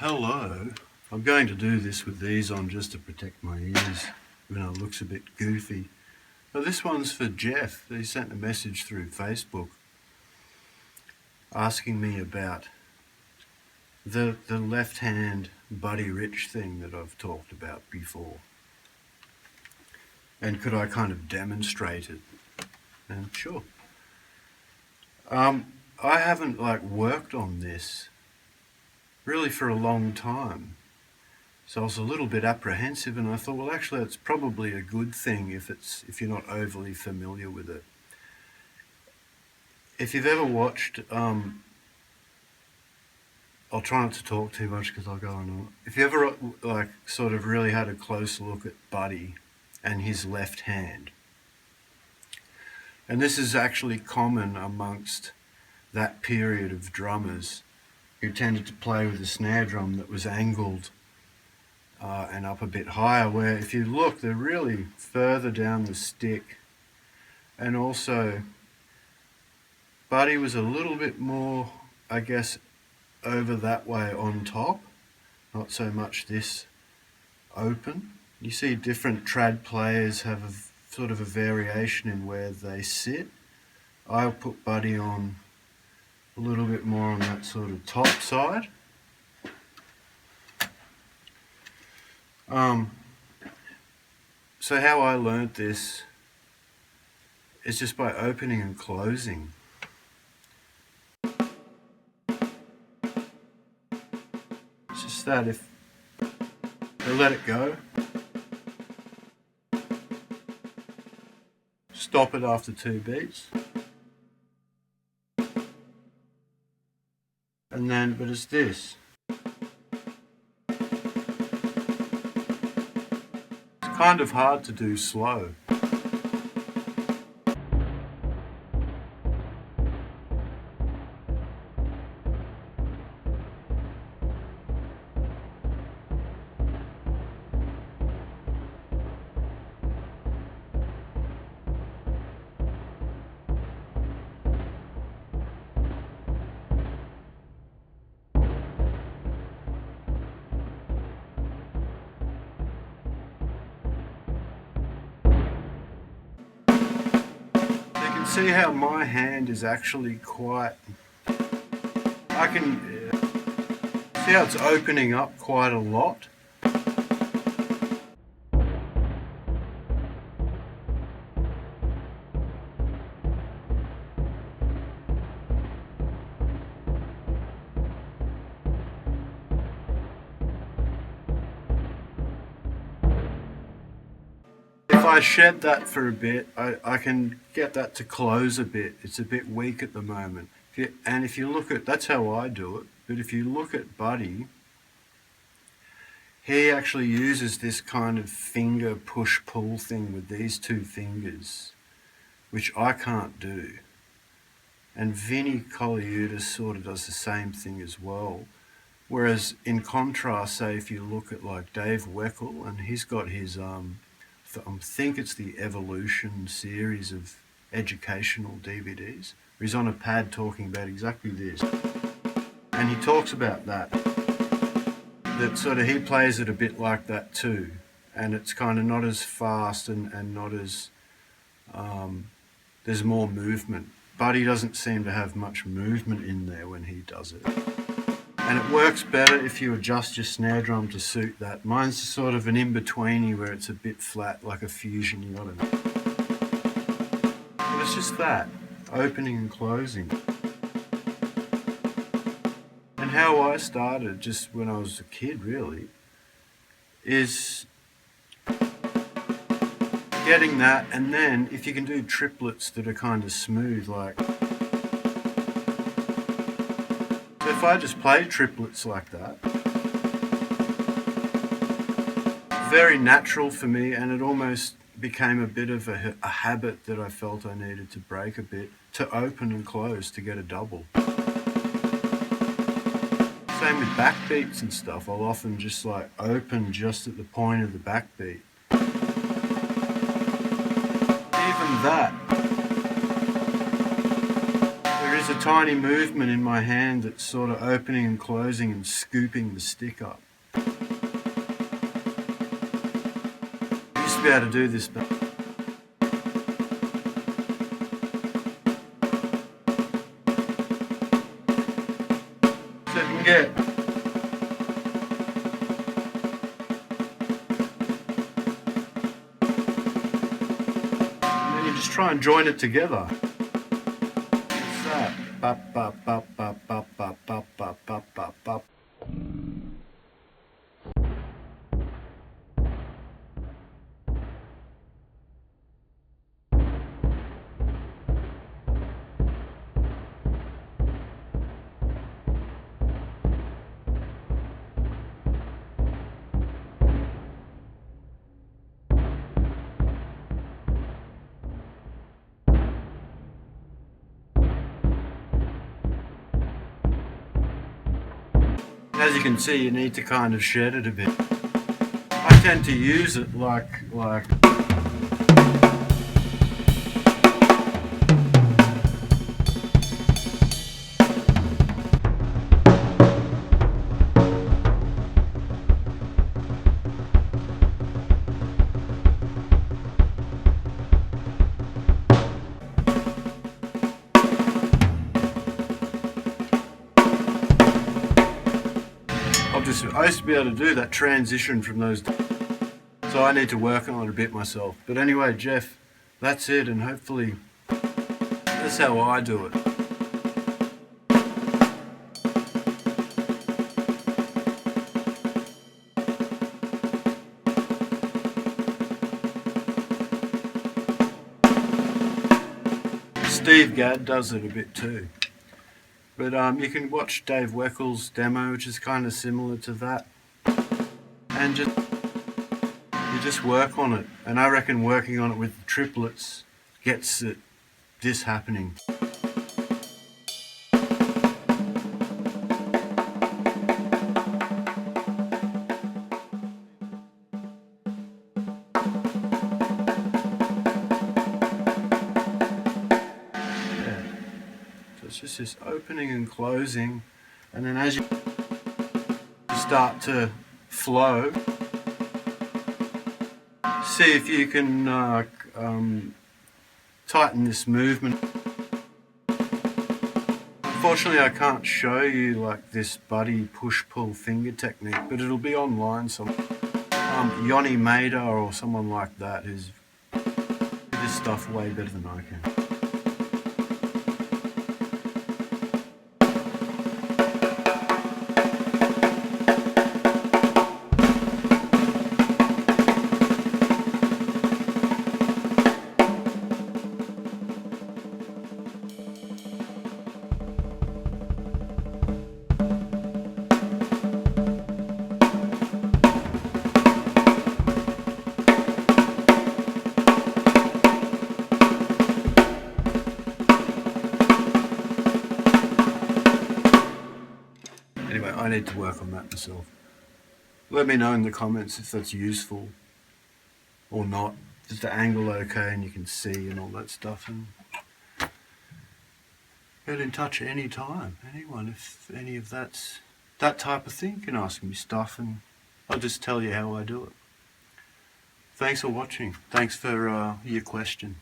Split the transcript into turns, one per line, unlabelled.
Hello. I'm going to do this with these on just to protect my ears, even though it looks a bit goofy. But this one's for Jeff. He sent a message through Facebook asking me about the left hand Buddy Rich thing that I've talked about before. And could I kind of demonstrate it? And sure. I haven't worked on this really for a long time. So I was a little bit apprehensive, and I thought, well, actually, it's probably a good thing if you're not overly familiar with it. If you've ever watched, I'll try not to talk too much because I'll go on. If you ever sort of really had a close look at Buddy and his left hand, and this is actually common amongst that period of drummers who tended to play with a snare drum that was angled and up a bit higher, where if you look, they're really further down the stick. And also, Buddy was a little bit more, I guess, over that way on top, not so much this open. You see different trad players have a sort of a variation in where they sit. I'll put Buddy on a little bit more on that sort of top side. So how I learnt this is just by opening and closing. It's just that if I let it go, stop it after 2 beats, and then, but it's this. It's kind of hard to do slow. See how my hand is actually quite, I can see how it's opening up quite a lot. If I shed that for a bit, I can get that to close a bit. It's a bit weak at the moment. If you look at, that's how I do it, but if you look at Buddy, he actually uses this kind of finger push-pull thing with these 2 fingers, which I can't do. And Vinny Colaiuta sort of does the same thing as well. Whereas in contrast, say if you look at like Dave Weckl, and he's got his I think it's the Evolution series of educational DVDs, where he's on a pad talking about exactly this. And he talks about that sort of he plays it a bit like that too. And it's kind of not as fast and not as, there's more movement. Buddy doesn't seem to have much movement in there when he does it. And it works better if you adjust your snare drum to suit that. Mine's sort of an in-betweeny where it's a bit flat, like a fusion, you gotta know. But it's just that, opening and closing. And how I started, just when I was a kid really, is getting that, and then if you can do triplets that are kind of smooth, like, if I just play triplets like that, very natural for me, and it almost became a bit of a habit that I felt I needed to break a bit, to open and close to get a double. Same with backbeats and stuff, I'll often just like open just at the point of the backbeat. Even that, there is a a tiny movement in my hand that's sort of opening and closing and scooping the stick up. I used to be able to do this, but so you can get and then you just try and join it together. What's that? Bop, bop, bop, bop, bop, bop, bop, bop, bop, bop, bop. As you can see, you need to kind of shed it a bit. I tend to use it like I used to be able to do that transition from those, so I need to work on it a bit myself. But anyway, Jeff, that's it, and hopefully that's how I do it. Steve Gadd does it a bit too. But you can watch Dave Weckel's demo, which is kind of similar to that, and you just work on it. And I reckon working on it with the triplets gets this happening. It's just this opening and closing, and then as you start to flow, see if you can tighten this movement. Unfortunately, I can't show you like this buddy push-pull finger technique, but it'll be online somewhere. Yoni Maida or someone like that who's this stuff way better than I can. Anyway, I need to work on that myself. Let me know in the comments if that's useful or not. Is the angle okay and you can see and all that stuff? And get in touch any time. Anyone, if any of that's that type of thing, can ask me stuff and I'll just tell you how I do it. Thanks for watching. Thanks for your question.